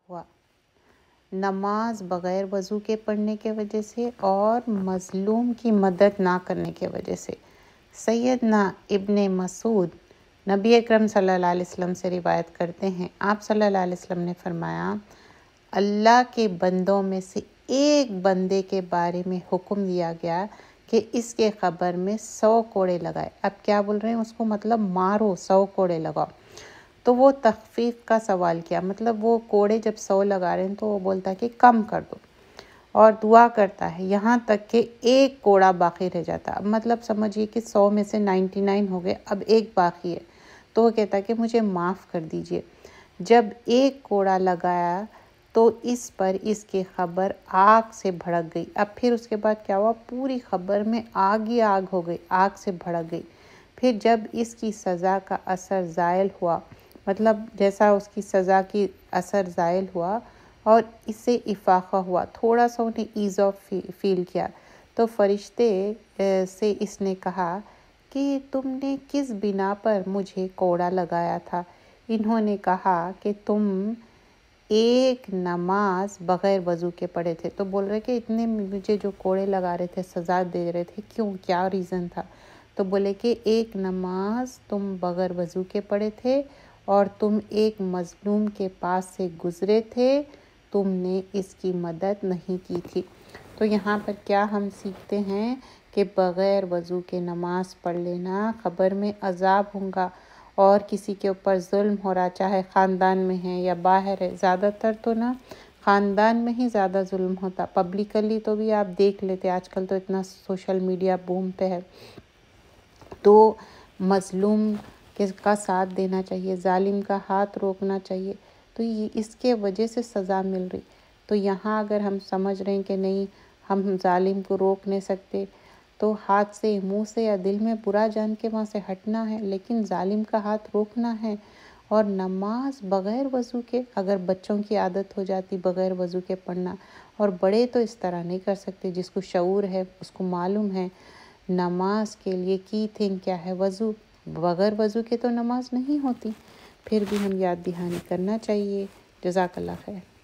ہوا، نماز بغیر وضو کے پڑھنے کے وجہ سے اور مظلوم کی مدد نہ کرنے کے وجہ سے۔ سیدنا ابن مسعود نبی اکرم صلی اللہ علیہ وسلم سے روایت کرتے ہیں، آپ صلی اللہ علیہ وسلم نے فرمایا، اللہ کے بندوں میں سے ایک بندے کے بارے میں حکم دیا گیا کہ اس کے قبر میں 100 کوڑے لگائے۔ اب کیا بول رہے ہیں اس کو؟ مطلب مارو، 100 کوڑے لگاؤ۔ تو وہ تخفیف کا سوال کیا، مطلب وہ کوڑے جب 100 لگا رہے ہیں تو وہ بولتا ہے کہ کم کر دو، اور دعا کرتا ہے یہاں تک کہ ایک کوڑا باقی رہ جاتا۔ اب مطلب سمجھیے کہ 100 میں سے 99 ہو گئے، اب ایک باقی ہے، تو وہ کہتا ہے کہ مجھے معاف کر دیجئے۔ جب ایک کوڑا لگایا تو اس پر اس کی قبر آگ سے بھڑک گئی۔ اب پھر اس کے بعد کیا ہوا؟ پوری قبر میں آگ ہی آگ ہو گئی، آگ سے بھڑک گئی۔ پھر جب اس کی سزا کا اثر زائل ہوا، مطلب جیسا اس کی سزا کی اثر زائل ہوا اور اسے افاقہ ہوا، تھوڑا سا انہیں ایز آف فیل کیا، تو فرشتے سے اس نے کہا کہ تم نے کس بنا پر مجھے کوڑا لگایا تھا؟ انہوں نے کہا کہ تم ایک نماز بغیر وضو کے پڑھے تھے۔ تو بول رہے کہ اتنے مجھے جو کوڑے لگا رہے تھے، سزا دے رہے تھے، کیوں، کیا ریزن تھا؟ تو بولے کہ ایک نماز تم بغیر وضو کے پڑھے تھے اور تم ایک مظلوم کے پاس سے گزرے تھے، تم نے اس کی مدد نہیں کی تھی۔ تو یہاں پر کیا ہم سیکھتے ہیں کہ بغیر وضو کے نماز پڑھ لینا قبر میں عذاب ہوگا، اور کسی کے اوپر ظلم ہو رہا، چاہے خاندان میں ہے یا باہر ہے، زیادہ تر تو نا خاندان میں ہی زیادہ ظلم ہوتا، پبلکلی تو بھی آپ دیکھ لیتے، آج کل تو اتنا سوشل میڈیا بوم پہ ہے، تو مظلوم کا ساتھ دینا چاہیے، ظالم کا ہاتھ روکنا چاہیے، تو یہ اس کے وجہ سے سزا مل رہی۔ تو یہاں اگر ہم سمجھ رہے ہیں کہ نہیں ہم ظالم کو روک نہیں سکتے، تو ہاتھ سے، منہ سے یا دل میں برا جان کے وہاں سے ہٹنا ہے، لیکن ظالم کا ہاتھ روکنا ہے۔ اور نماز بغیر وضو کے، اگر بچوں کی عادت ہو جاتی بغیر وضو کے پڑھنا، اور بڑے تو اس طرح نہیں کر سکتے، جس کو شعور ہے اس کو معلوم ہے نماز کے لیے کی تھنگ کیا ہے، وضو، بغیر وضو کے تو نماز نہیں ہوتی۔ پھر بھی ہم یاد دہانی کرنا چاہیے۔ جزاک اللہ خیر۔